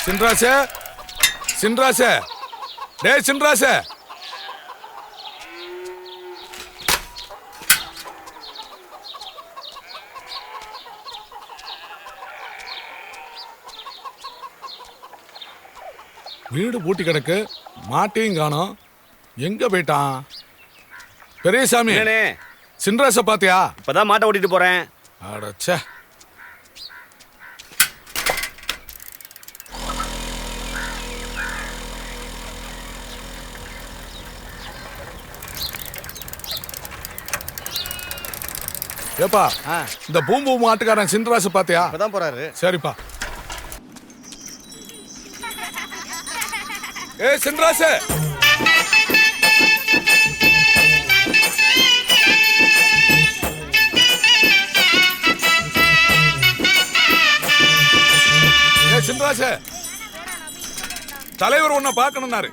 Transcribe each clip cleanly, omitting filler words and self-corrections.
சின்ராசே, சின்ராசே, டேய் சின்ராசே. வீடு பூட்டி கிடக்கு, மாட்டையும் காணோம். எங்க போயிட்டான்? பெரியசாமி, சின்ராச பாத்தியா? இப்பதான் மாட்டை ஓட்டிட்டு போறேன். அடச்சே. ஏப்பா, இந்த பூம்பு மாட்டுக்காரன் சின்ராச பாத்தியா? இப்பதான் போறாரு. சரிப்பா. ஏ சின்ராச, ஏ சின்ராச, தலைவர் உன்னை பார்க்கணும்னாரு.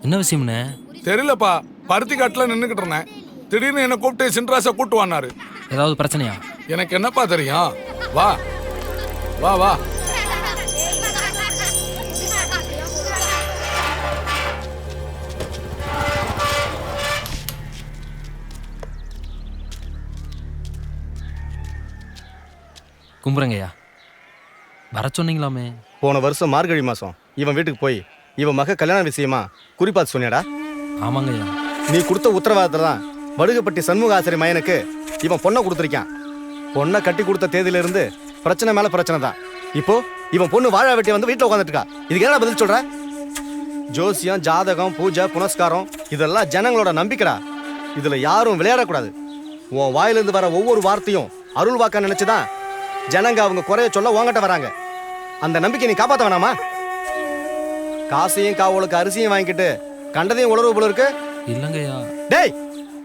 என்ன விஷயம்னே? தெரியலப்பா, பருத்தி காட்டுல நின்னுக்கிட்டு இருந்தேன். திடீர்னு என்ன கூப்பிட்டு சின்ராச கூட்டு வானாரு. ஏதாவது பிரச்சனையா? எனக்கு என்னப்பா தெரியும்? வா வா வா. கும்புறங்கய்யா. வர சொன்னீங்களாமே. போன வருஷம் மார்கழி மாசம் இவன் வீட்டுக்கு போய் இவன் மக கல்யாண விஷயமா குறிப்பாத்து சொன்னியாடா? ஆமாங்கய்யா. நீ கொடுத்த உத்தரவாதத்துல தான் வடுகப்பட்டி சண்முக ஆசிரியர் மயனுக்கு இவன் பொண்ணை கொடுத்துருக்கான். பொண்ணை கட்டி கொடுத்த தேதியில இருந்து பிரச்சனை மேல பிரச்சனை தான். இப்போ இவன் பொண்ணு வாழ வெட்டி வந்து வீட்டுல உட்காந்துட்டு இருக்கா. இதுக்கு என்ன பதில் சொல்ற? ஜோசியம், ஜாதகம், பூஜை, புனஸ்காரம் இதெல்லாம் ஜனங்களோட நம்பிக்கைடா. இதுல யாரும் விளையாடக்கூடாது. உன் வாயிலிருந்து வர ஒவ்வொரு வார்த்தையும் அருள் வாக்கா நினைச்சுதான் ஜனங்க அவங்க குறைய சொல்ல உங்ககிட்ட வராங்க. அந்த நம்பிக்கை நீ காப்பாத்த வேணாமா? காசையும் காவலுக்கு அரிசியும் வாங்கிக்கிட்டு கண்டதையும் உளர்வு போல இருக்கு. இல்லங்கய்யா. டேய்,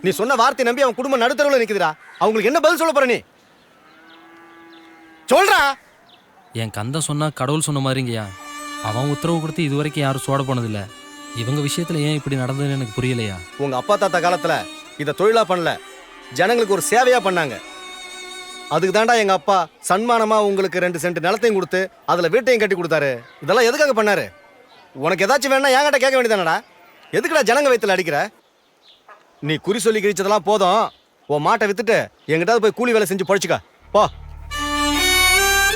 நீ சொன்ன வார்த்தை நம்பி அவன் குடும்பம் நடுத்தரவுல நிக்குதுடா. அவங்களுக்கு என்ன பதில் சொல்ல போற? நீ சொல்றா. என் கந்தன் சொன்னா கடவுள் சொன்ன மாதிரிங்கய்யா. அவன் உத்தரவு கொடுத்து இது வரைக்கும் யாரும் சோட போனதில்ல. இவங்க விஷயத்துல ஏன் இப்படி நடந்ததுன்னு எனக்கு புரியலையா. உங்க அப்பா தாத்தா காலத்துல இதை தொழிலா பண்ணல, ஜனங்களுக்கு ஒரு சேவையா பண்ணாங்க. அதுக்கு தாண்டா எங்க அப்பா சன்மானமா உங்களுக்கு 2 சென்ட் நிலத்தையும் கொடுத்து அதுல வீட்டையும் கட்டி கொடுத்தாரு. இதெல்லாம் எதுக்காக பண்ணாரு? உனக்கு ஏதாச்சும் வேணா என்கிட்ட கேட்க வேண்டியதானடா. எதுக்குடா ஜனங்க வயித்துல அடிக்கிற? நீ குறி சொல்லி கிழிச்சதெல்லாம் போதும். உன் மாட்டை வித்துட்டு எங்கிட்டாவது போய் கூலி வேலை செஞ்சு பொழைச்சுக்க போ.